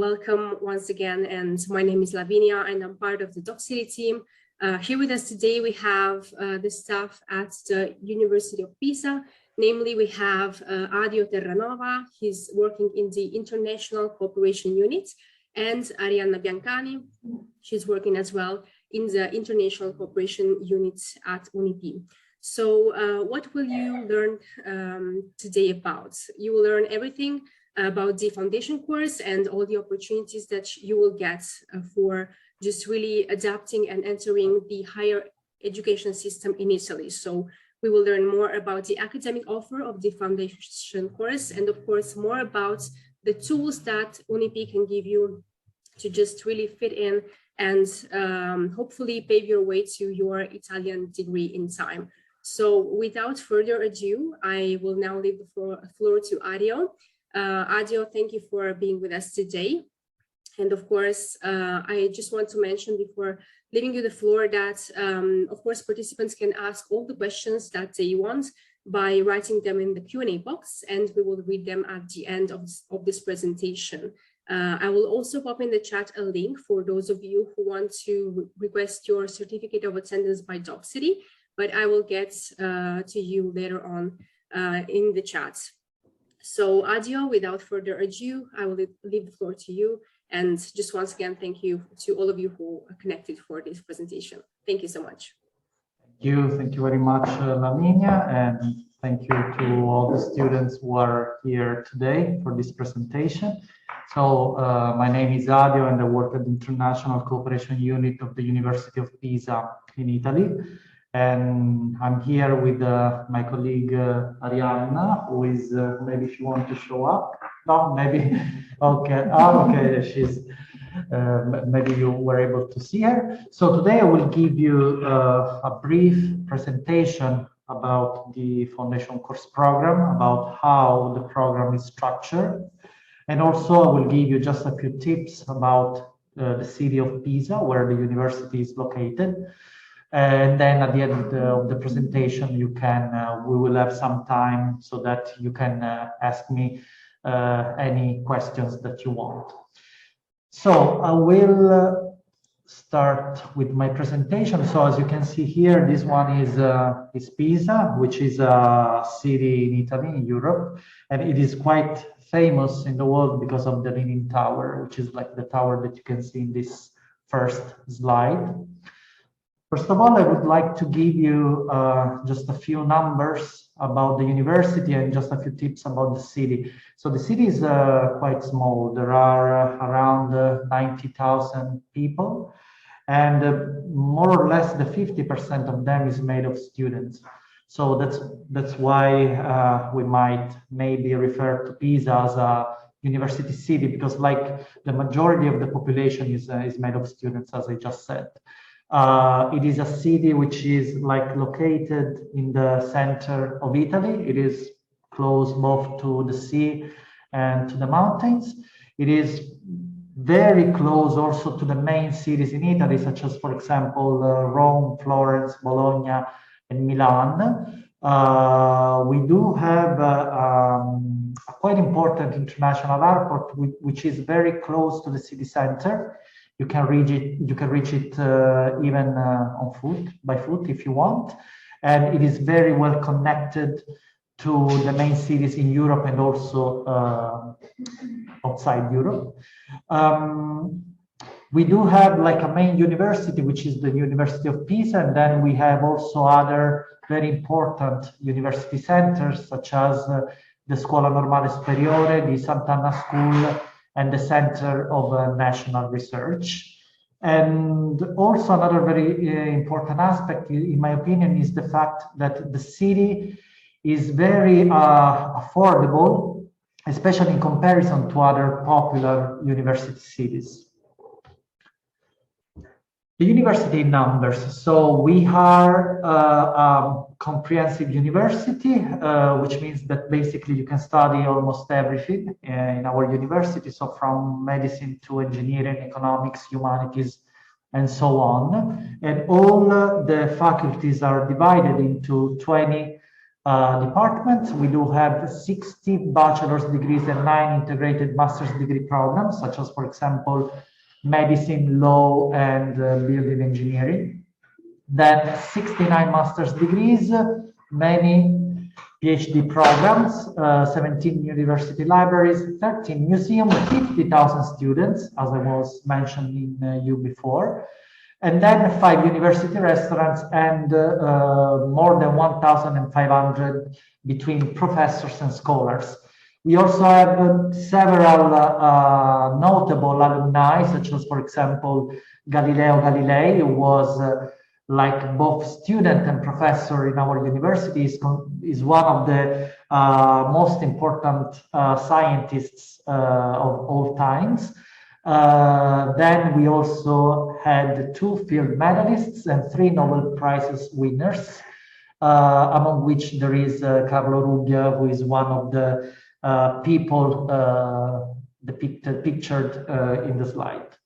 Welcome once again, and my name is Lavinia and I'm part of the Docsity team. Here with us today we have the staff at the University of Pisa. Namely, we have Adio Terranova, he's working in the International Cooperation Unit, and Arianna Biancani, she's working as well in the International Cooperation Unit at UniP. So what will you learn today about? You will learn everything about the foundation course and all the opportunities that you will get for just really adapting and entering the higher education system in Italy. So we will learn more about the academic offer of the foundation course, and of course more about the tools that UniP can give you to just really fit in and hopefully pave your way to your Italian degree in time. So without further ado, I will now leave the floor to Adio. Adio, thank you for being with us today. And of course, I just want to mention before leaving you the floor that, of course, participants can ask all the questions that they want by writing them in the Q&A box, and we will read them at the end of this presentation. I will also pop in the chat a link for those of you who want to request your certificate of attendance by Docsity, but I will get to you later on in the chat. So Adio, without further ado, I will leave the floor to you. And just once again, thank you to all of you who are connected for this presentation. Thank you so much. Thank you very much, Lavinia, and thank you to all the students who are here today for this presentation. So my name is Adio and I work at the International Cooperation Unit of the University of Pisa in Italy. And I'm here with my colleague Arianna, who is maybe she wants to show up. No, maybe. Okay. Oh, okay. She's maybe you were able to see her. So today I will give you a brief presentation about the foundation course program, about how the program is structured, and also I will give you just a few tips about the city of Pisa, where the university is located. And then at the end of the presentation, you can, we will have some time so that you can ask me any questions that you want. So I will start with my presentation. So as you can see here, this one is Pisa, which is a city in Italy, in Europe, and it is quite famous in the world because of the Leaning Tower, which is like the tower that you can see in this first slide. First of all, I would like to give you just a few numbers about the university and just a few tips about the city. So the city is quite small. There are around 90,000 people, and more or less the 50% of them is made of students. So that's why we might maybe refer to Pisa as a university city, because like the majority of the population is made of students, as I just said. It is a city which is like located in the center of Italy. It is close both to the sea and to the mountains. It is very close also to the main cities in Italy, such as, for example, Rome, Florence, Bologna, and Milan. We do have a quite important international airport, which is very close to the city center. You can reach it. You can reach it even on foot, by foot, if you want. And it is very well connected to the main cities in Europe and also outside Europe. We do have like a main university, which is the University of Pisa, and then we have also other very important university centers, such as the Scuola Normale Superiore, the Sant'Anna School, and the Center of National Research. And also another very important aspect, in my opinion, is the fact that the city is very affordable, especially in comparison to other popular university cities. The university numbers. So we are a comprehensive university, which means that basically you can study almost everything in our university. So from medicine to engineering, economics, humanities, and so on. And all the faculties are divided into 20 departments. We do have 60 bachelor's degrees and 9 integrated master's degree programs, such as, for example, medicine, law, and building engineering. Then 69 master's degrees, many PhD programs, 17 university libraries, 13 museums, 50,000 students, as I was mentioning you before, and then 5 university restaurants and more than 1,500 between professors and scholars. We also have several notable alumni, such as, for example, Galileo Galilei, who was like both student and professor in our university, is one of the most important scientists of all times. Then we also had 2 field medalists and 3 Nobel Prizes winners, among which there is Carlo Rubbia, who is one of the people pictured in the slide.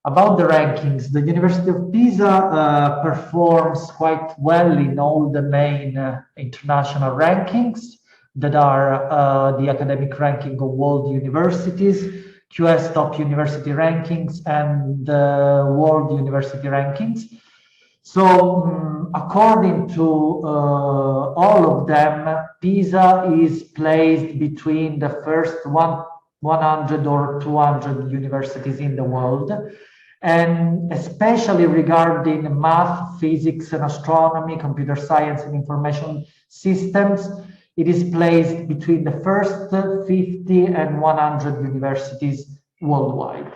About the rankings, the University of Pisa performs quite well in all the main international rankings that are the academic ranking of world universities, QS top university rankings, and world university rankings. So according to all of them, Pisa is placed between the first 100 or 200 universities in the world. And especially regarding math, physics, and astronomy, computer science, and information systems, it is placed between the first 50 and 100 universities worldwide.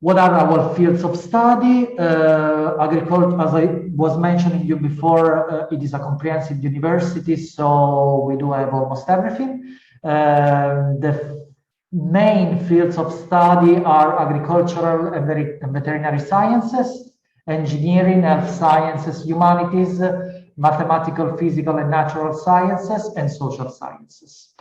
What are our fields of study? Agriculture, as I was mentioning you before, it is a comprehensive university, so we do have almost everything. The main fields of study are agricultural and veterinary sciences, engineering, health sciences, humanities, mathematical, physical, and natural sciences, and social sciences.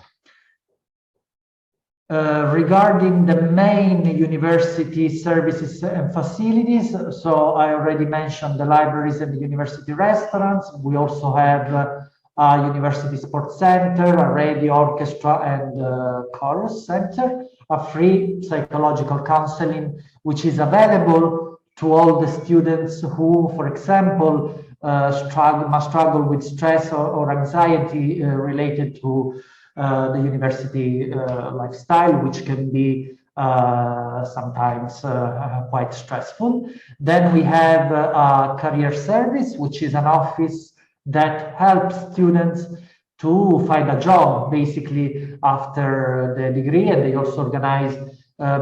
Regarding the main university services and facilities, so I already mentioned the libraries and the university restaurants. We also have a university sports center, a radio orchestra, and chorus center, a free psychological counseling, which is available to all the students who, for example, must struggle with stress or anxiety related to the university lifestyle, which can be sometimes quite stressful. Then we have a career service, which is an office that helps students to find a job basically after the degree, and they also organize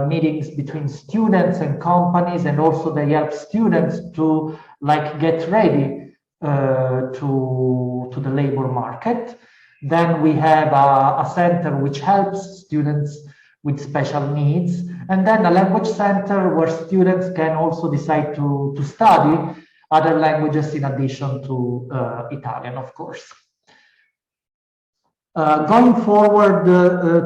meetings between students and companies, and also they help students to like get ready to the labor market. Then we have a center which helps students with special needs, and then a language center where students can also decide to study other languages in addition to Italian, of course. Going forward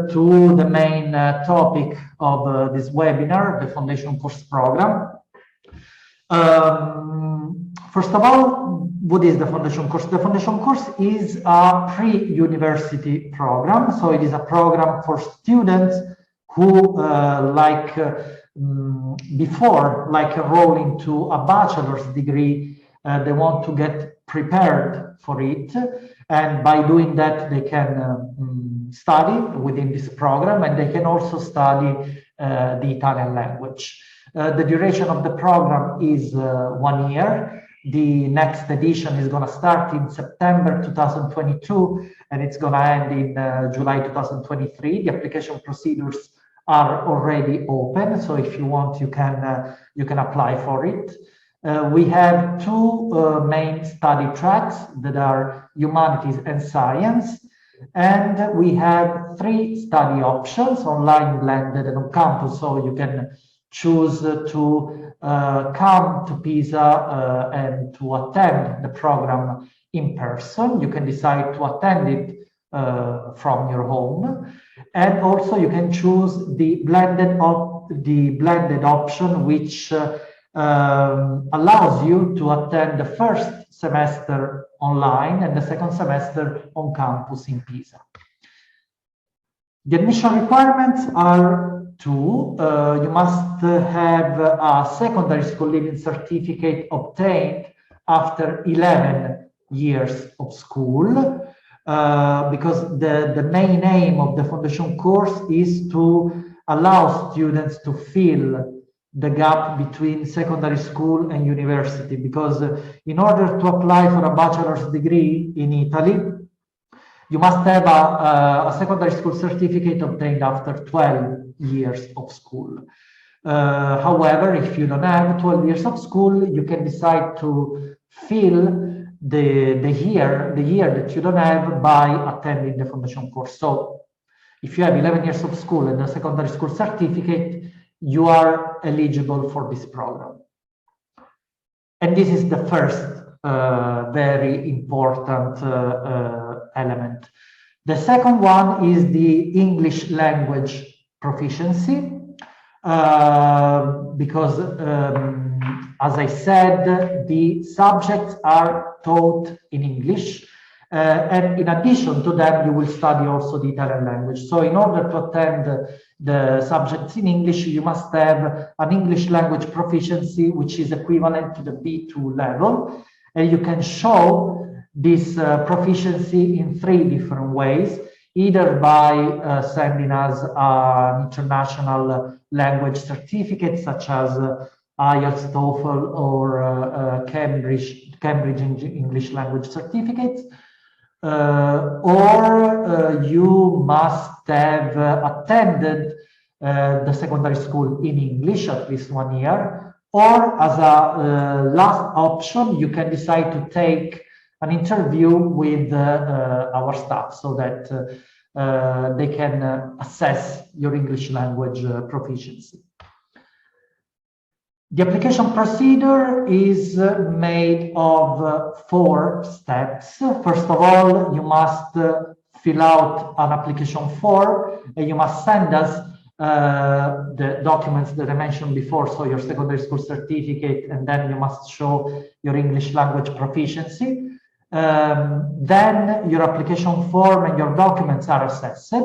to the main topic of this webinar, the Foundation Course Program. First of all, what is the Foundation Course? The Foundation Course is a pre-university program. So it is a program for students who before enrolling to a bachelor's degree, they want to get prepared for it. And by doing that, they can study within this program, and they can also study the Italian language. The duration of the program is 1 year. The next edition is going to start in September 2022, and it's going to end in July 2023. The application procedures are already open, so if you want, you can apply for it. We have 2 main study tracks that are humanities and science, and we have 3 study options: online, blended, and on campus. So you can choose to come to Pisa and to attend the program in person. You can decide to attend it from your home, and also you can choose the blended option, which allows you to attend the first semester online and the second semester on campus in Pisa. The admission requirements are two. You must have a secondary school leaving certificate obtained after 11 years of school, because the main aim of the foundation course is to allow students to fill the gap between secondary school and university, because in order to apply for a bachelor's degree in Italy, you must have a secondary school certificate obtained after 12 years of school. However, if you don't have 12 years of school, you can decide to fill the year that you don't have by attending the foundation course. So if you have 11 years of school and a secondary school certificate, you are eligible for this program. And this is the first very important element. The second one is the English language proficiency, because as I said, the subjects are taught in English, and in addition to that, you will study also the Italian language. So in order to attend the subjects in English, you must have an English language proficiency, which is equivalent to the B2 level. And you can show this proficiency in 3 different ways, either by sending us an international language certificate, such as IELTS, TOEFL, or Cambridge English language certificates, or you must have attended the secondary school in English at least 1 year, or as a last option, you can decide to take an interview with our staff so that they can assess your English language proficiency. The application procedure is made of 4 steps. First of all, you must fill out an application form and you must send us the documents that I mentioned before, so your secondary school certificate, and then you must show your English language proficiency. Then your application form and your documents are assessed.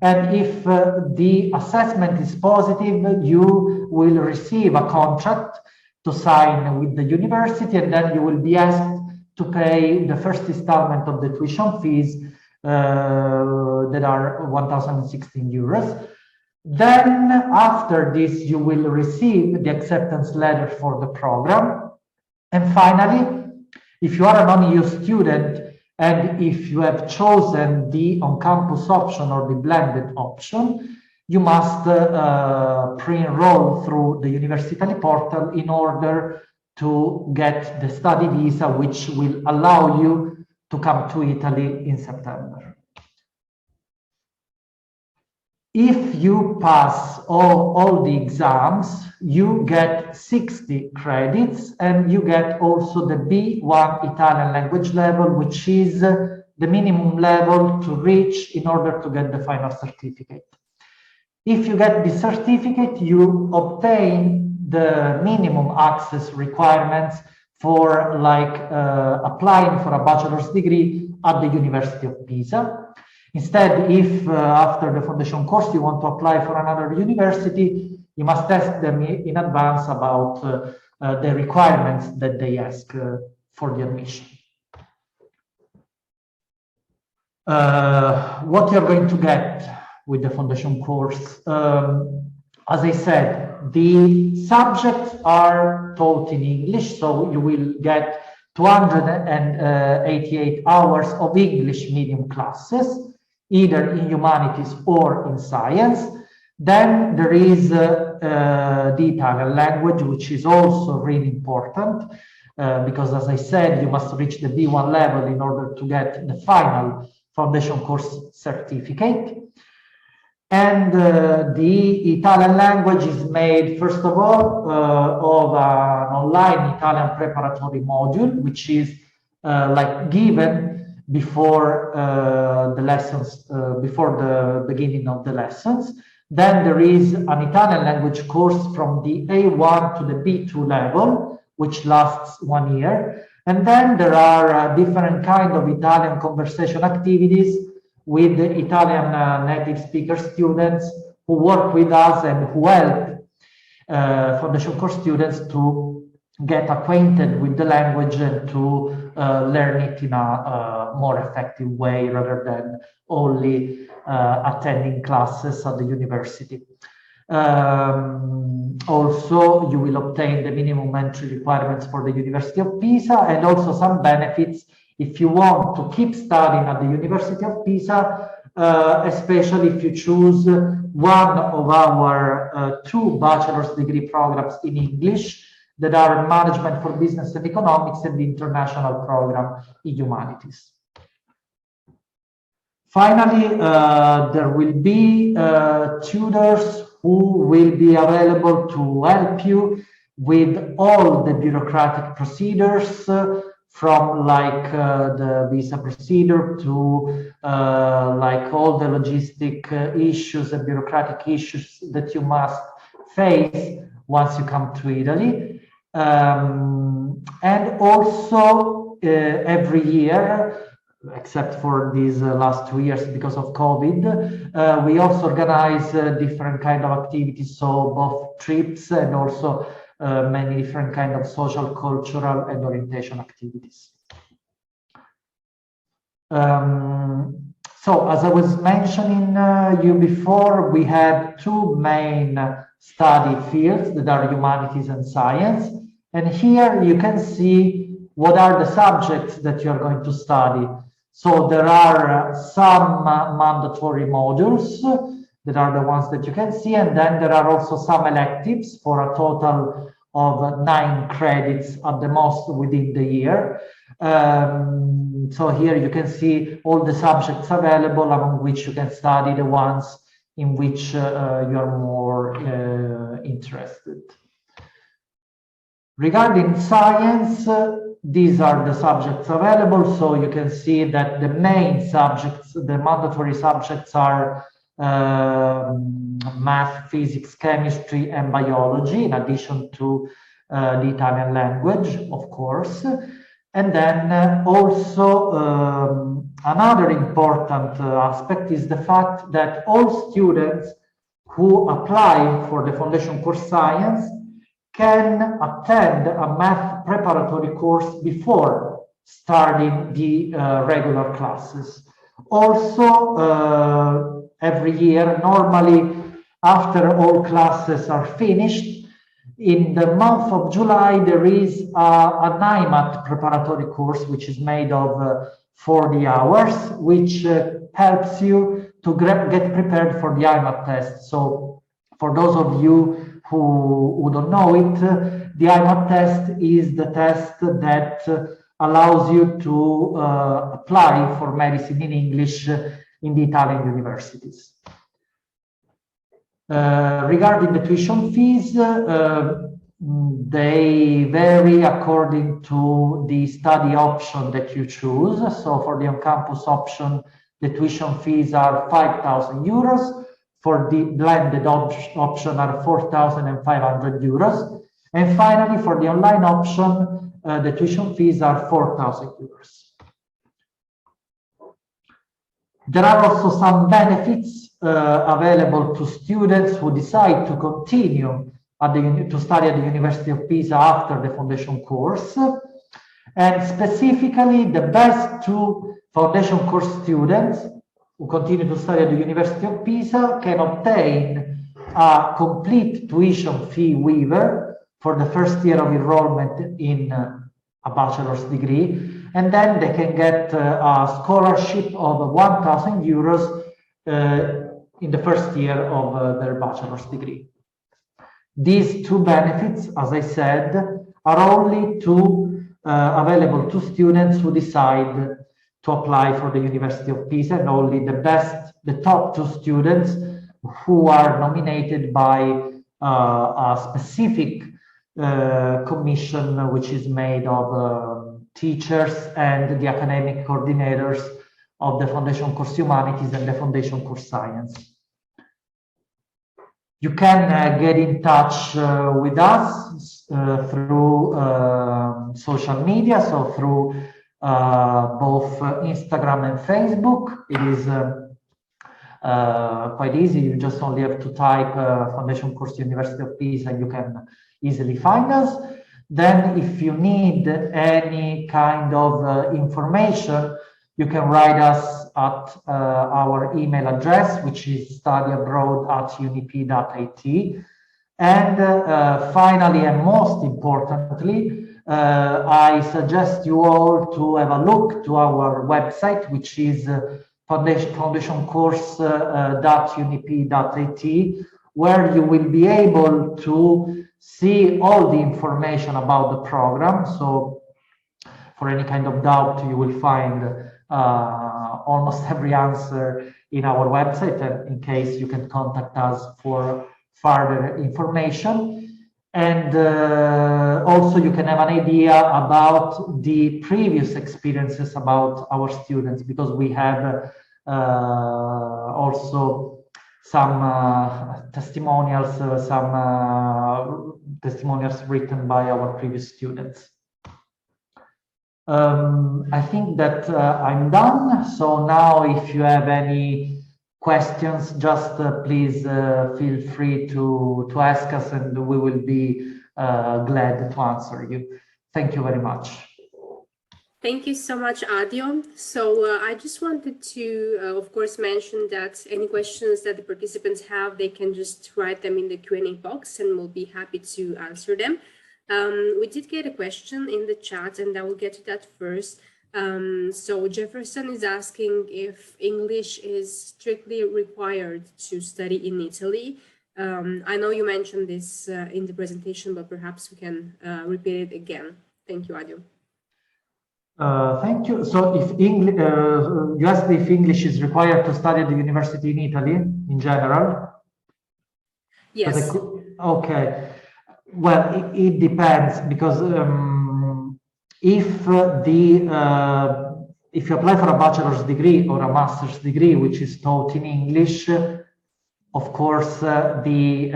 And if the assessment is positive, you will receive a contract to sign with the university, and then you will be asked to pay the first installment of the tuition fees that are 1,016 euros. Then after this, you will receive the acceptance letter for the program. And finally, if you are an non-EU student and if you have chosen the on-campus option or the blended option, you must pre-enroll through the Università portal in order to get the study visa, which will allow you to come to Italy in September. If you pass all the exams, you get 60 credits, and you get also the B1 Italian language level, which is the minimum level to reach in order to get the final certificate. If you get the certificate, you obtain the minimum access requirements for applying for a bachelor's degree at the University of Pisa. Instead, if after the foundation course you want to apply for another university, you must ask them in advance about the requirements that they ask for the admission. What you're going to get with the foundation course, as I said, the subjects are taught in English, so you will get 288 hours of English medium classes, either in humanities or in science. Then there is the Italian language, which is also really important, because as I said, you must reach the B1 level in order to get the final foundation course certificate. And the Italian language is made, first of all, of an online Italian preparatory module, which is given before the lessons, before the beginning of the lessons. Then there is an Italian language course from the A1 to the B2 level, which lasts 1 year. And then there are different kind of Italian conversation activities with the Italian native speaker students who work with us and who help foundation course students to get acquainted with the language and to learn it in a more effective way rather than only attending classes at the university. Also, you will obtain the minimum entry requirements for the University of Pisa and also some benefits if you want to keep studying at the University of Pisa, especially if you choose one of our 2 bachelor's degree programs in English that are Management for Business and Economics and the International Program in Humanities. Finally, there will be tutors who will be available to help you with all the bureaucratic procedures from like the visa procedure to like all the logistic issues and bureaucratic issues that you must face once you come to Italy. And also every year, except for these last 2 years because of COVID, we also organize different kind of activities, so both trips and also many different kind of social, cultural, and orientation activities. So as I was mentioning you before, we have 2 main study fields that are humanities and science. And here you can see what are the subjects that you are going to study. So there are some mandatory modules that are the ones that you can see, and then there are also some electives for a total of 9 credits at the most within the year. So here you can see all the subjects available, among which you can study the ones in which you are more interested. Regarding science, these are the subjects available. So you can see that the main subjects, the mandatory subjects are math, physics, chemistry, and biology, in addition to the Italian language, of course. And then also another important aspect is the fact that all students who apply for the foundation course science can attend a math preparatory course before starting the regular classes. Also, every year, normally after all classes are finished, in the month of July, there is an IMAT preparatory course, which is made of 40 hours, which helps you to get prepared for the IMAT test. So for those of you who don't know it, the IMAT test is the test that allows you to apply for medicine in English in the Italian universities. Regarding the tuition fees, they vary according to the study option that you choose. So for the on-campus option, the tuition fees are 5,000 euros. For the blended option are 4,500 euros. And finally, for the online option, the tuition fees are 4,000 euros. There are also some benefits available to students who decide to continue to study at the University of Pisa after the foundation course. And specifically, the best 2 foundation course students who continue to study at the University of Pisa can obtain a complete tuition fee waiver for the first year of enrollment in a bachelor's degree. And then they can get a scholarship of 1,000 euros in the first year of their bachelor's degree. These 2 benefits, as I said, are only available to students who decide to apply for the University of Pisa, and only the top 2 students who are nominated by a specific commission, which is made of teachers and the academic coordinators of the Foundation Course Humanities and the Foundation Course Science. You can get in touch with us through social media, so through both Instagram and Facebook. It is quite easy. You just only have to type Foundation Course University of Pisa, and you can easily find us. Then if you need any kind of information, you can write us at our email address, which is studyabroad@unip.it. And finally, and most importantly, I suggest you all to have a look to our website, which is foundationcourse.unip.it, where you will be able to see all the information about the program. So for any kind of doubt, you will find almost every answer in our website, and in case you can contact us for further information. And also you can have an idea about the previous experiences about our students, because we have also some testimonials, testimonials written by our previous students. I think that I'm done. So now if you have any questions, just please feel free to ask us, and we will be glad to answer you. Thank you very much. Thank you so much, Adio. So I just wanted to, of course, mention that any questions that the participants have, they can just write them in the Q&A box, and we'll be happy to answer them. We did get a question in the chat, and I will get to that first. So Jefferson is asking if English is strictly required to study in Italy. I know you mentioned this in the presentation, but perhaps we can repeat it again. Thank you, Adio. Thank you. So if English, you asked if English is required to study at the university in Italy in general? Yes. Okay. Well, it depends, because if you apply for a bachelor's degree or a master's degree which is taught in English, of course the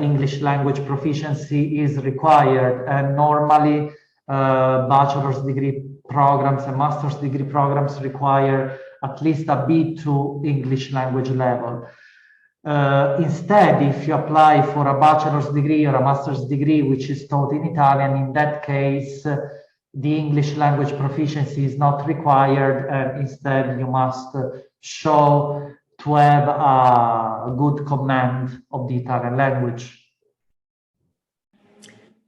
English language proficiency is required, and normally bachelor's degree programs and master's degree programs require at least a B2 English language level. Instead, if you apply for a bachelor's degree or a master's degree which is taught in Italian, in that case, the English language proficiency is not required, and instead you must show to have a good command of the Italian language.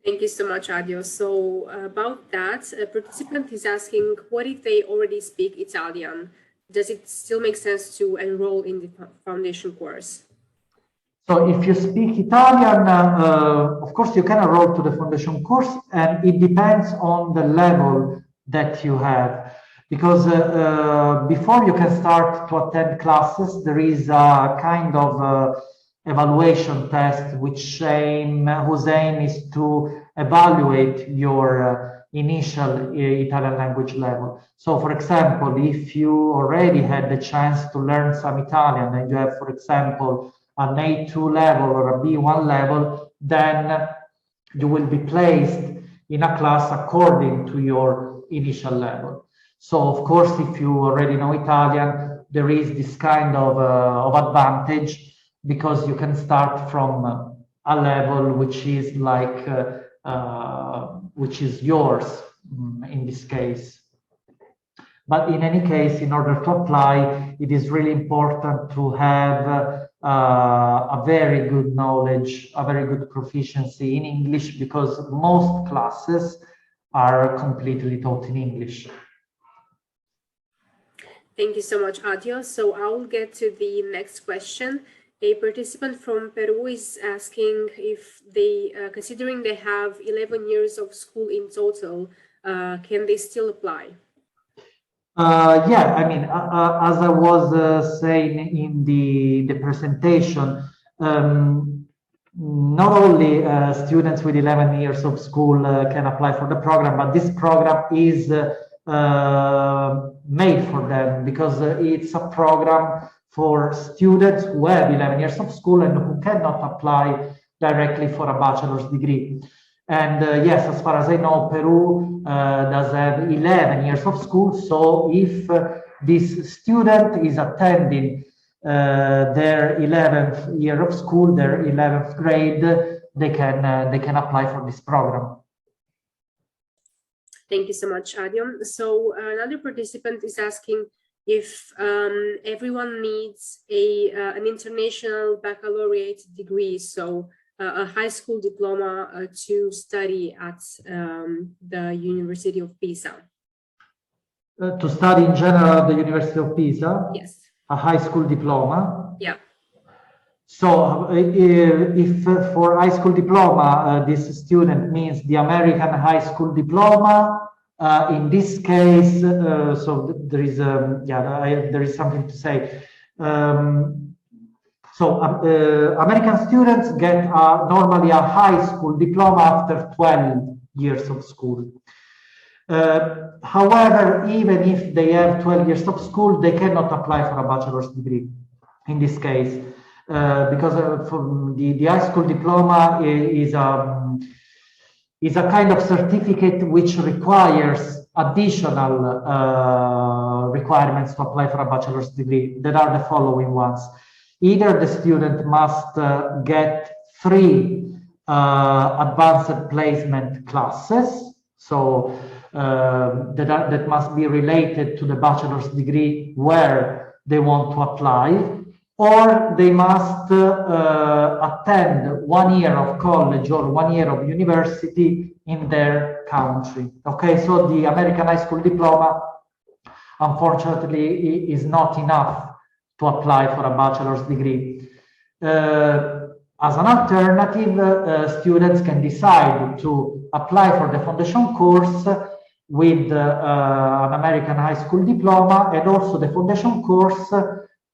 Thank you so much, Adio. So about that, a participant is asking, what if they already speak Italian? Does it still make sense to enroll in the foundation course? So if you speak Italian, of course you can enroll to the foundation course, and it depends on the level that you have. Because before you can start to attend classes, there is a kind of evaluation test whose aim is to evaluate your initial Italian language level. So for example, if you already had the chance to learn some Italian and you have, for example, an A2 level or a B1 level, then you will be placed in a class according to your initial level. So of course, if you already know Italian, there is this kind of advantage, because you can start from a level which is like which is yours in this case. But in any case, in order to apply, it is really important to have a very good knowledge, a very good proficiency in English, because most classes are completely taught in English. Thank you so much, Adio. So I will get to the next question. A participant from Peru is asking if they, considering they have 11 years of school in total, can they still apply? Yeah, I mean, as I was saying in the presentation, not only students with 11 years of school can apply for the program, but this program is made for them, because it's a program for students who have 11 years of school and who cannot apply directly for a bachelor's degree. And yes, as far as I know, Peru does have 11 years of school. So if this student is attending their 11th year of school, their 11th grade, they can apply for this program. Thank you so much, Adio. So another participant is asking if everyone needs an international baccalaureate degree, so a high school diploma to study at the University of Pisa. To study in general at the University of Pisa? Yes. A high school diploma? Yeah. So if for high school diploma, this student means the American high school diploma, in this case, so there is, there is something to say. So American students get normally a high school diploma after 12 years of school. However, even if they have 12 years of school, they cannot apply for a bachelor's degree in this case, because for the high school diploma is a kind of certificate which requires additional requirements to apply for a bachelor's degree. That are the following ones. Either the student must get 3 advanced placement classes, so that must be related to the bachelor's degree where they want to apply, or they must attend 1 year of college or 1 year of university in their country. Okay, so the American high school diploma, unfortunately, is not enough to apply for a bachelor's degree. As an alternative, students can decide to apply for the foundation course with an American high school diploma, and also the foundation course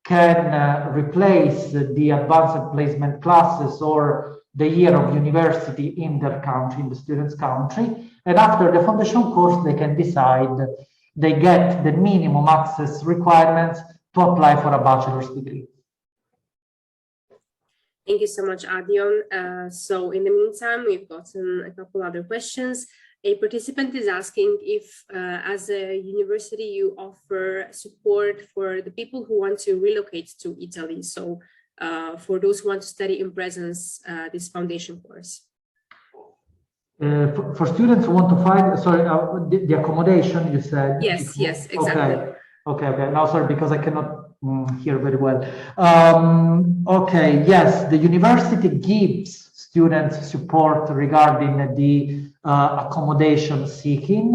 can replace the advanced placement classes or the year of university in their country, in the student's country. And after the foundation course, they can decide, they get the minimum access requirements to apply for a bachelor's degree. Thank you so much, Adion. So in the meantime, we've gotten a couple other questions. A participant is asking if, as a university, you offer support for the people who want to relocate to Italy. So for those who want to study in presence, this foundation course. For students who want to find, sorry, the accommodation, you said? Yes, yes, exactly. Okay. Now, sorry, because I cannot hear very well. Okay, yes, the university gives students support regarding the accommodation seeking.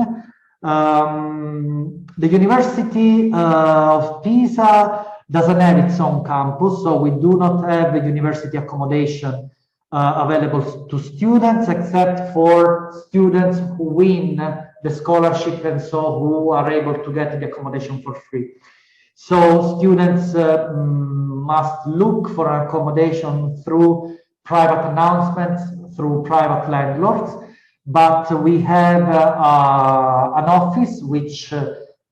The University of Pisa doesn't have its own campus, so we do not have the university accommodation available to students, except for students who win the scholarship and so who are able to get the accommodation for free. So students must look for accommodation through private announcements, through private landlords, but we have an office which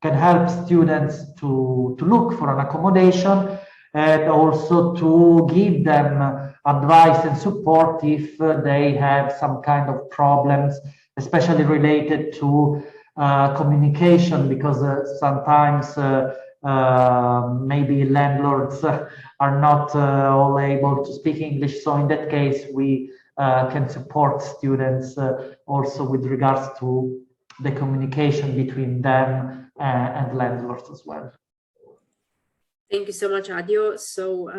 can help students to look for an accommodation, and also to give them advice and support if they have some kind of problems, especially related to communication, because sometimes maybe landlords are not all able to speak English. So in that case, we can support students also with regards to the communication between them and landlords as well. Thank you so much, Adio. So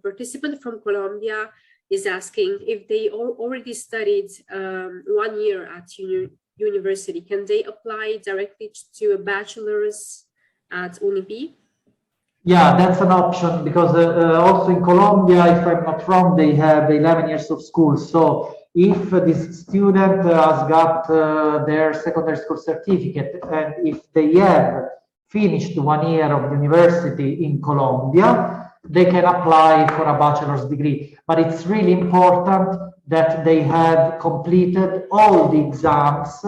participant from Colombia is asking if they already studied 1 year at university, can they apply directly to a bachelor's at UNIP? Yeah, that's an option, because also in Colombia, if I'm not wrong, they have 11 years of school. So if this student has got their secondary school certificate, and if they have finished 1 year of university in Colombia, they can apply for a bachelor's degree. But it's really important that they have completed all the exams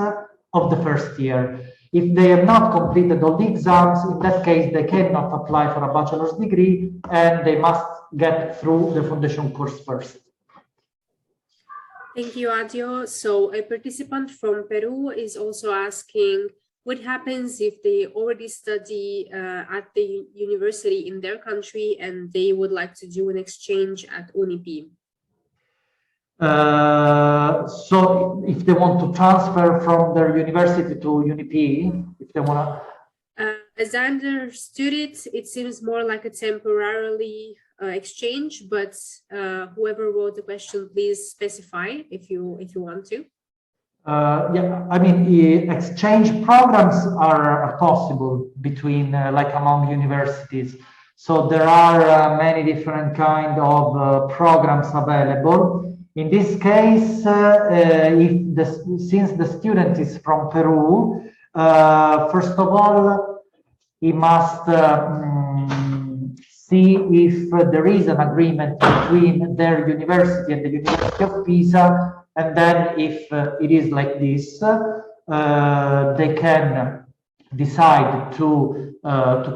of the first year. If they have not completed all the exams, in that case, they cannot apply for a bachelor's degree and they must get through the foundation course first. Thank you, Adio. So a participant from Peru is also asking, what happens if they already study at the university in their country and they would like to do an exchange at UniP? So if they want to transfer from their university to UniP, if they want to... As I understood it, it seems more like a temporarily exchange, but whoever wrote the question, please specify if you want to. Yeah, I mean, exchange programs are possible between, like among universities. So there are many different kind of programs available. In this case, since the student is from Peru, first of all, he must see if there is an agreement between their university and the University of Pisa. And then if it is like this, they can decide to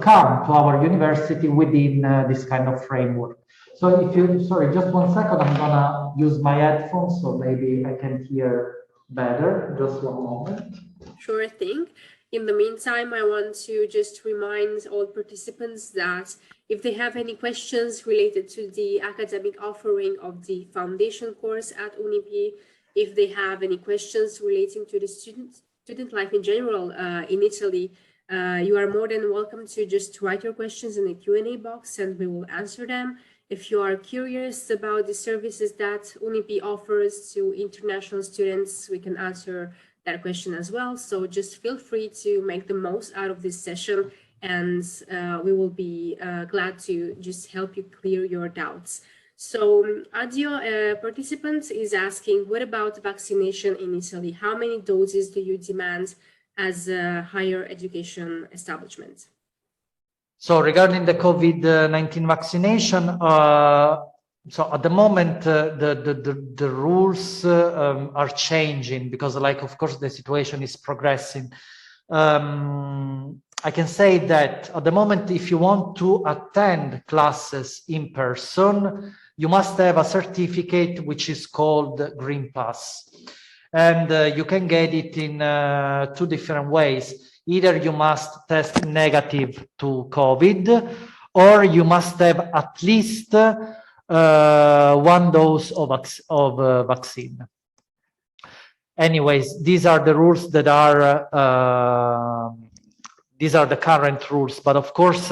come to our university within this kind of framework. So if you, sorry, just 1 second, I'm gonna use my headphones so maybe I can hear better. Just 1 moment. Sure thing. In the meantime, I want to just remind all participants that if they have any questions related to the academic offering of the foundation course at UniP, if they have any questions relating to the student life in general in Italy, you are more than welcome to just write your questions in the Q&A box and we will answer them. If you are curious about the services that UniP offers to international students, we can answer that question as well. So just feel free to make the most out of this session and we will be glad to just help you clear your doubts. So Adio, a participant is asking, what about vaccination in Italy? How many doses do you demand as a higher education establishment? So regarding the COVID-19 vaccination, so at the moment, the rules are changing because, like, of course, the situation is progressing. I can say that at the moment, if you want to attend classes in person, you must have a certificate which is called Green Pass. And you can get it in 2 different ways. Either you must test negative to COVID, or you must have at least 1 dose of vaccine. Anyways, these are the rules that are, these are the current rules, but of course,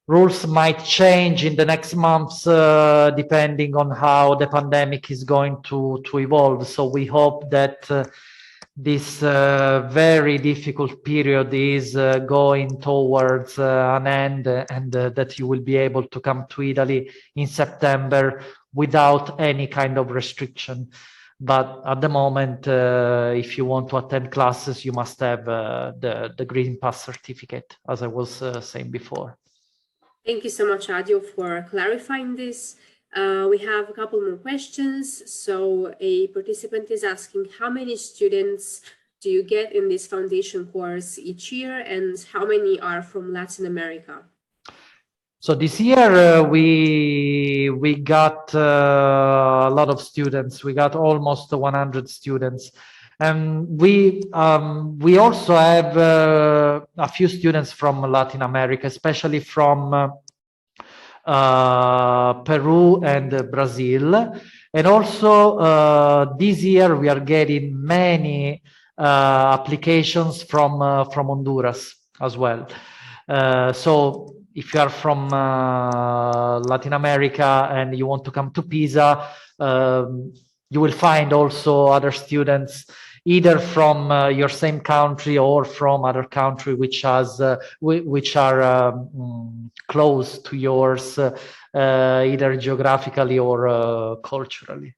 rules might change in the next months, depending on how the pandemic is going to evolve. So we hope that this very difficult period is going towards an end and that you will be able to come to Italy in September without any kind of restriction. But at the moment, if you want to attend classes, you must have the Green Pass certificate, as I was saying before. Thank you so much, Adio, for clarifying this. We have a couple more questions. So a participant is asking, how many students do you get in this foundation course each year and how many are from Latin America? So this year we got a lot of students. We got almost 100 students. And we also have a few students from Latin America, especially from Peru and Brazil. And also this year we are getting many applications from Honduras as well. So if you are from Latin America and you want to come to Pisa, you will find also other students either from your same country or from other country which are close to yours, either geographically or culturally.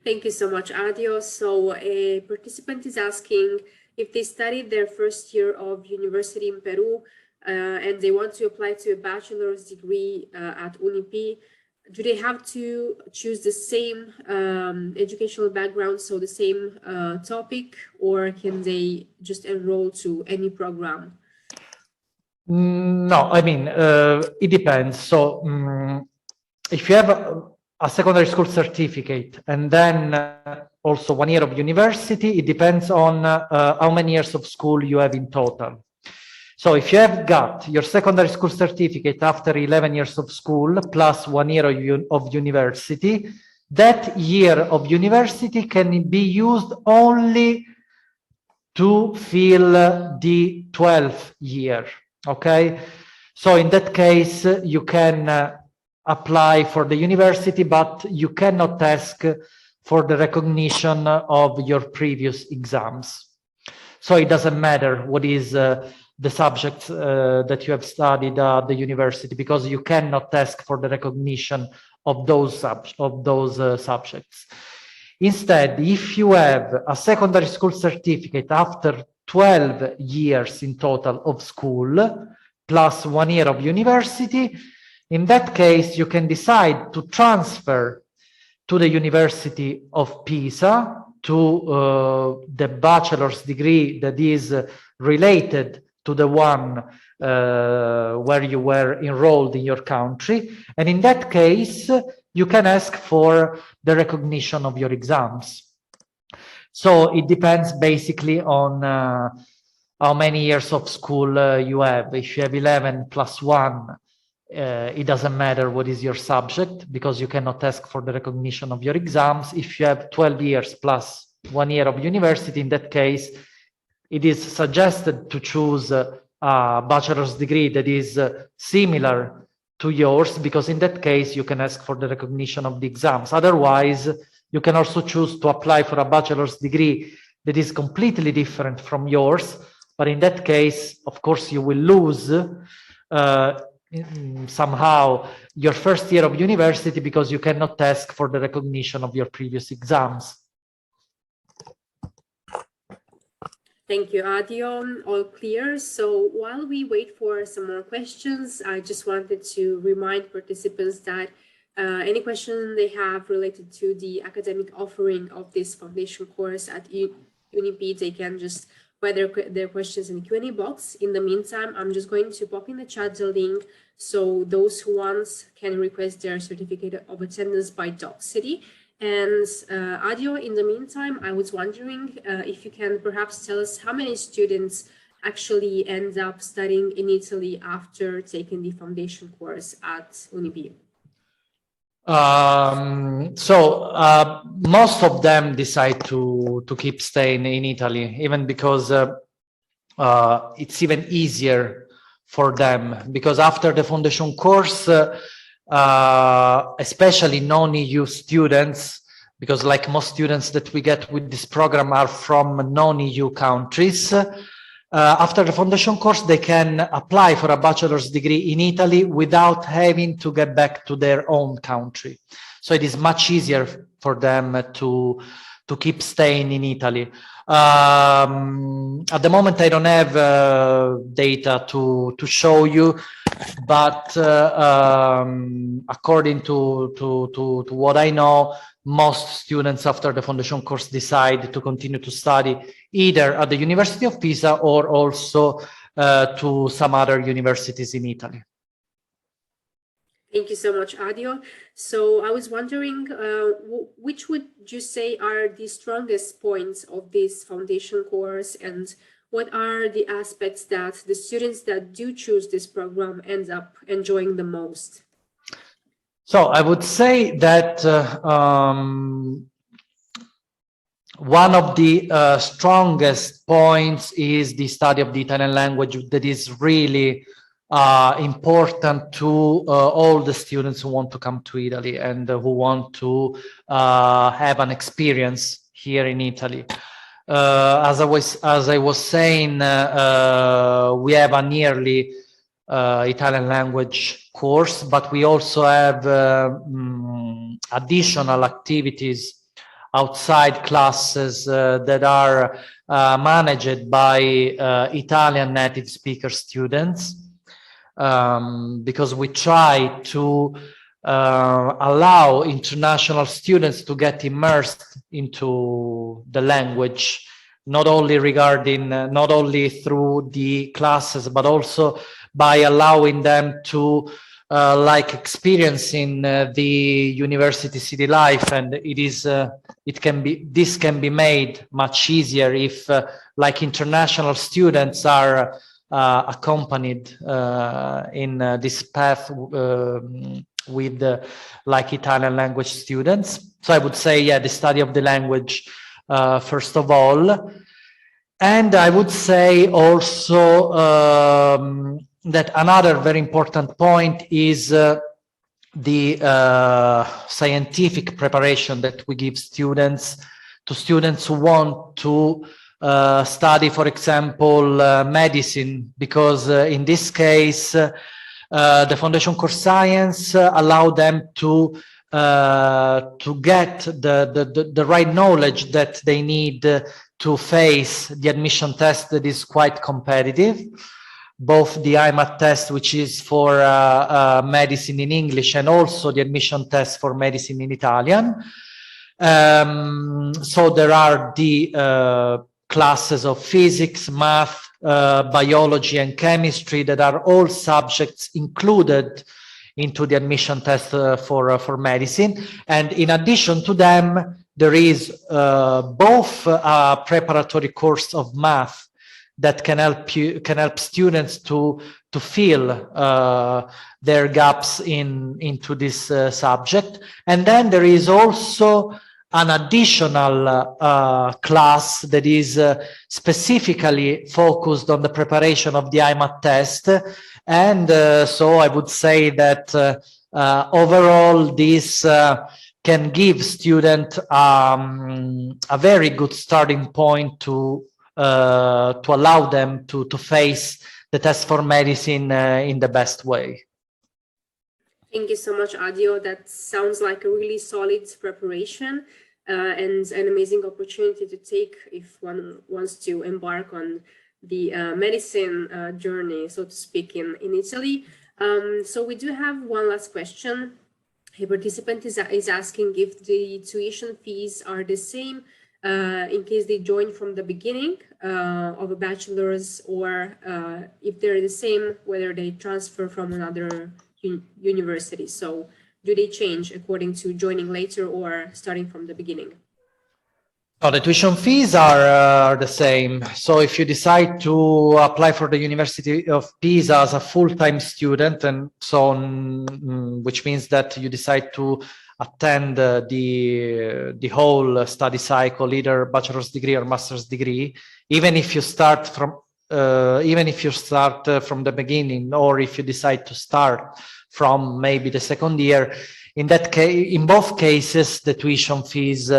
Thank you so much, Adio. So a participant is asking if they studied their first year of university in Peru and they want to apply to a bachelor's degree at UniP, do they have to choose the same educational background, so the same topic, or can they just enroll to any program? No, I mean, it depends. So if you have a secondary school certificate and then also 1 year of university, it depends on how many years of school you have in total. So if you have got your secondary school certificate after 11 years of school plus 1 year of university, that year of university can be used only to fill the 12th year, okay? So in that case, you can apply for the university, but you cannot ask for the recognition of your previous exams. So it doesn't matter what is the subject that you have studied at the university, because you cannot ask for the recognition of those subjects. Instead, if you have a secondary school certificate after 12 years in total of school, plus 1 year of university, in that case, you can decide to transfer to the University of Pisa to the bachelor's degree that is related to the one where you were enrolled in your country. And in that case, you can ask for the recognition of your exams. So it depends basically on how many years of school you have. If you have 11 plus 1, it doesn't matter what is your subject, because you cannot ask for the recognition of your exams. If you have 12 years plus 1 year of university, in that case, it is suggested to choose a bachelor's degree that is similar to yours, because in that case, you can ask for the recognition of the exams. Otherwise, you can also choose to apply for a bachelor's degree that is completely different from yours. But in that case, of course, you will lose somehow your first year of university, because you cannot ask for the recognition of your previous exams. Thank you, Adio. All clear. So while we wait for some more questions, I just wanted to remind participants that any question they have related to the academic offering of this foundation course at UniP, they can just put their questions in the Q&A box. In the meantime, I'm just going to pop in the chat the link, so those who want can request their certificate of attendance by Docsity. And Adio, in the meantime, I was wondering if you can perhaps tell us how many students actually end up studying in Italy after taking the foundation course at UniP. Most of them decide to keep staying in Italy, even because it's even easier for them, because after the foundation course, especially non-EU students, because like most students that we get with this program are from non-EU countries, after the foundation course, they can apply for a bachelor's degree in Italy without having to get back to their own country. So it is much easier for them to keep staying in Italy. At the moment, I don't have data to show you, but according to what I know, most students after the foundation course decide to continue to study either at the University of Pisa or also to some other universities in Italy. Thank you so much, Adio. So I was wondering, which would you say are the strongest points of this foundation course, and what are the aspects that the students that do choose this program end up enjoying the most? So I would say that one of the strongest points is the study of the Italian language, that is really important to all the students who want to come to Italy and who want to have an experience here in Italy. As I was saying, we have a yearly Italian language course, but we also have additional activities outside classes that are managed by Italian native speaker students, because we try to allow international students to get immersed into the language, not only regarding, not only through the classes, but also by allowing them to like experiencing the university city life. And this can be made much easier if like international students are accompanied in this path with like Italian language students. So I would say, yeah, the study of the language first of all. And I would say also that another very important point is the scientific preparation that we give students who want to study, for example, medicine, because in this case, the Foundation Core Science allow them to get the right knowledge that they need to face the admission test that is quite competitive, both the IMAT test, which is for medicine in English, and also the admission test for medicine in Italian. So there are the classes of physics, math, biology, and chemistry that are all subjects included into the admission test for medicine. And in addition to them, there is both a preparatory course of math that can help students to fill their gaps into this subject. And then there is also an additional class that is specifically focused on the preparation of the IMAT test. And so I would say that overall this can give students a very good starting point to allow them to face the test for medicine in the best way. Thank you so much, Adio. That sounds like a really solid preparation and an amazing opportunity to take if one wants to embark on the medicine journey, so to speak, in Italy. So we do have one last question. A participant is asking if the tuition fees are the same in case they join from the beginning of a bachelor's, or if they're the same whether they transfer from another university. So do they change according to joining later or starting from the beginning? No, the tuition fees are the same. So if you decide to apply for the University of Pisa as a full-time student, and so on, which means that you decide to attend the whole study cycle, either bachelor's degree or master's degree, even if you start from the beginning, or if you decide to start from maybe the second year, in that case, in both cases, the tuition fees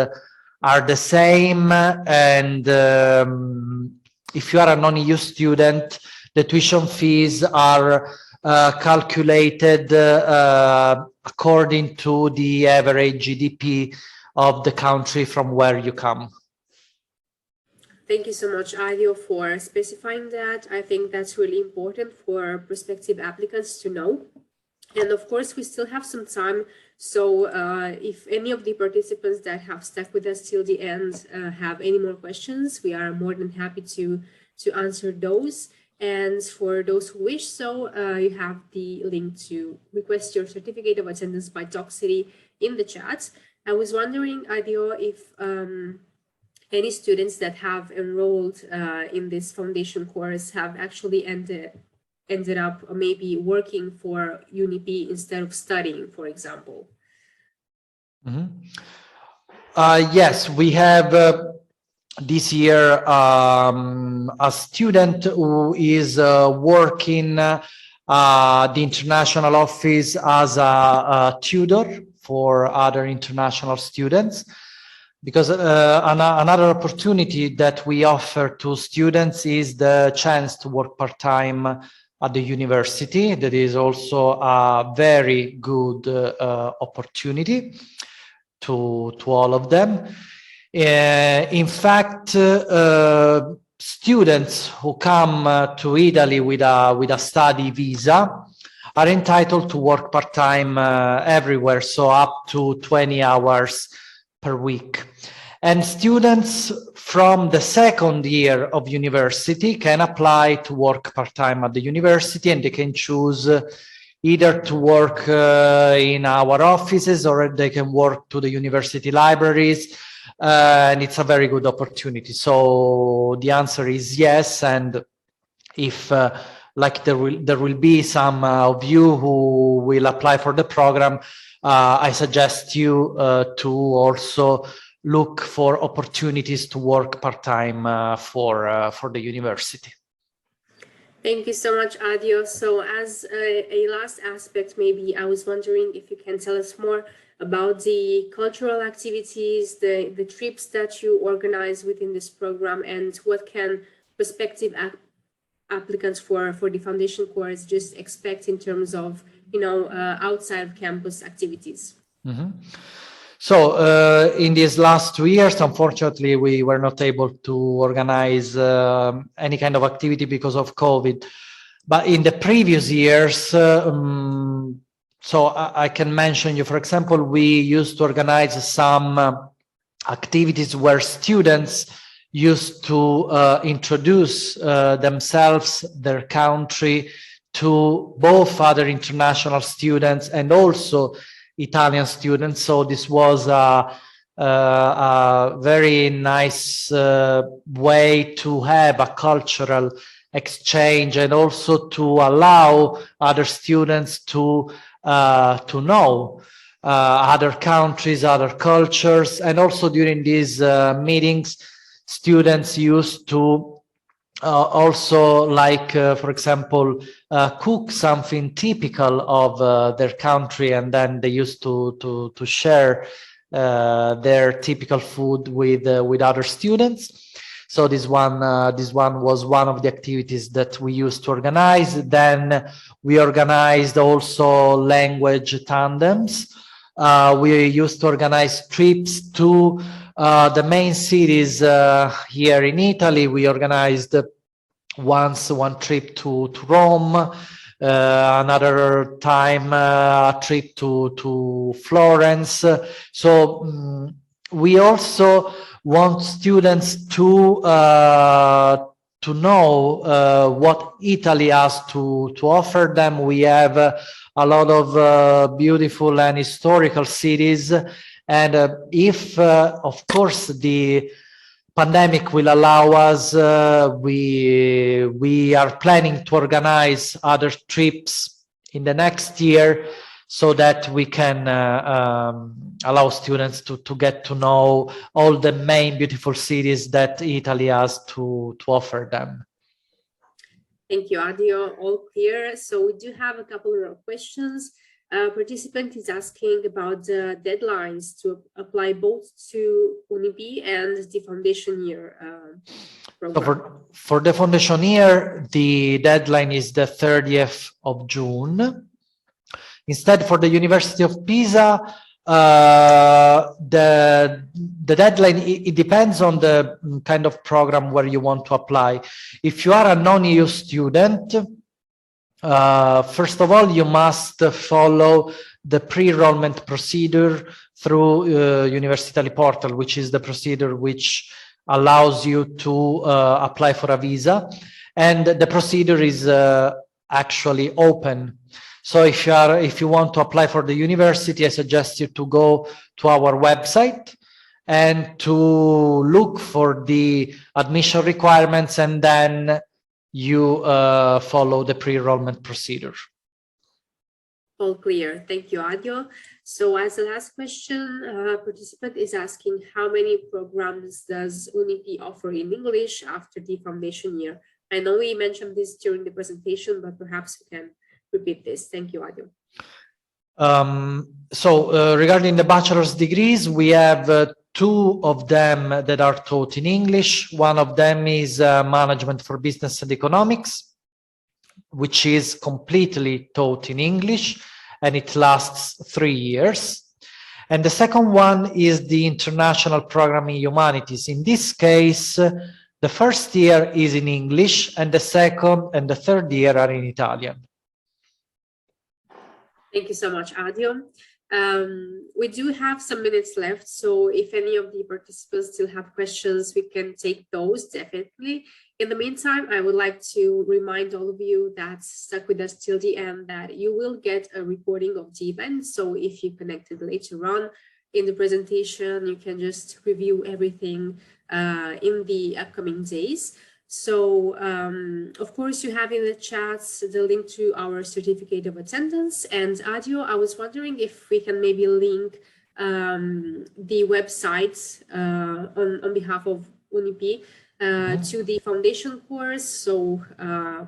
are the same. And if you are a non-EU student, the tuition fees are calculated according to the average GDP of the country from where you come. Thank you so much, Adio, for specifying that. I think that's really important for prospective applicants to know. And of course, we still have some time. So if any of the participants that have stuck with us till the end have any more questions, we are more than happy to answer those. And for those who wish so, you have the link to request your certificate of attendance by Docsity in the chat. I was wondering, Adio, if any students that have enrolled in this foundation course have actually ended up maybe working for UniP instead of studying, for example. Yes, we have this year a student who is working the international office as a tutor for other international students, because another opportunity that we offer to students is the chance to work part-time at the university. That is also a very good opportunity to all of them. In fact, students who come to Italy with a study visa are entitled to work part-time everywhere, so up to 20 hours per week. And students from the second year of university can apply to work part-time at the university, and they can choose either to work in our offices, or they can work to the university libraries, and it's a very good opportunity. So the answer is yes, and if like there will be some of you who will apply for the program, I suggest you to also look for opportunities to work part-time for the university. Thank you so much, Adio. So as a last aspect, maybe I was wondering if you can tell us more about the cultural activities, the trips that you organize within this program, and what can prospective applicants for the foundation course just expect in terms of, outside of campus activities. Mm-hmm. So in these last 2 years, unfortunately, we were not able to organize any kind of activity because of COVID. But in the previous years, so I can mention you, for example, we used to organize some activities where students used to introduce themselves, their country, to both other international students and also Italian students. So this was a very nice way to have a cultural exchange, and also to allow other students to know other countries, other cultures. And also during these meetings, students used to also, like for example, cook something typical of their country, and then they used to share their typical food with other students. So this one was one of the activities that we used to organize. Then we organized also language tandems. We used to organize trips to the main cities here in Italy. We organized once one trip to Rome, another time a trip to Florence. So we also want students to know what Italy has to offer them. We have a lot of beautiful and historical cities, and if of course the pandemic will allow us, we are planning to organize other trips in the next year, so that we can allow students to get to know all the main beautiful cities that Italy has to offer them. Thank you, Adio. All clear. So we do have a couple of questions. Participant is asking about the deadlines to apply both to UNIP and the foundation year program. So for the foundation year, the deadline is the 30th of June. Instead, for the University of Pisa, the deadline, it depends on the kind of program where you want to apply. If you are a non-EU student, first of all, you must follow the pre-enrollment procedure through Università portal, which is the procedure which allows you to apply for a visa. And the procedure is actually open. So if you want to apply for the university, I suggest you to go to our website and to look for the admission requirements, and then you follow the pre-enrollment procedure. All clear. Thank you, Adio. So as the last question, participant is asking how many programs does UNIP offer in English after the foundation year? I know we mentioned this during the presentation, but perhaps we can repeat this. Thank you, Adio. Regarding the bachelor's degrees, we have two of them that are taught in English. One of them is Management for Business and Economics, which is completely taught in English, and it lasts 3 years. And the second one is the International Program in Humanities. In this case, the first year is in English, and the second and the third year are in Italian. Thank you so much, Adio. We do have some minutes left, so if any of the participants still have questions, we can take those definitely. In the meantime, I would like to remind all of you that stuck with us till the end that you will get a recording of the event. So if you connected later on in the presentation, you can just review everything in the upcoming days. So, of course, you have in the chats the link to our certificate of attendance. And Adio, I was wondering if we can maybe link the website on behalf of UNIP to the foundation course, so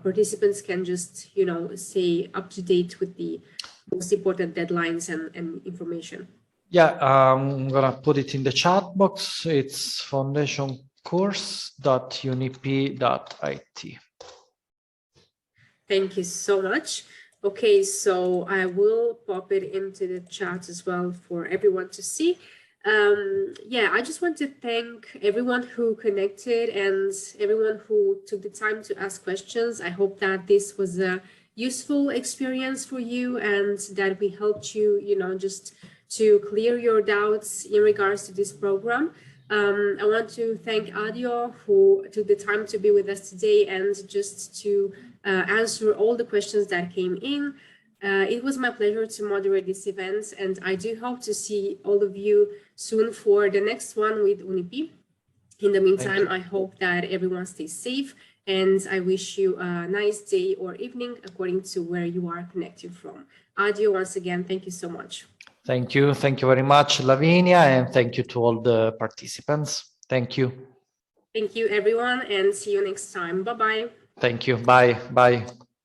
participants can just, you know, stay up to date with the most important deadlines and information. Yeah, I'm gonna put it in the chat box. It's foundationcourse.unip.it. Thank you so much. Okay, so I will pop it into the chat as well for everyone to see. Yeah, I just want to thank everyone who connected and everyone who took the time to ask questions. I hope that this was a useful experience for you and that we helped you, you know, just to clear your doubts in regards to this program. I want to thank Adio, who took the time to be with us today and just to answer all the questions that came in. It was my pleasure to moderate this event, and I do hope to see all of you soon for the next one with UNIP. In the meantime, I hope that everyone stays safe, and I wish you a nice day or evening according to where you are connected from. Adio, once again, thank you so much. Thank you. Thank you very much, Lavinia, and thank you to all the participants. Thank you. Thank you, everyone, and see you next time. Bye-bye. Thank you. Bye. Bye.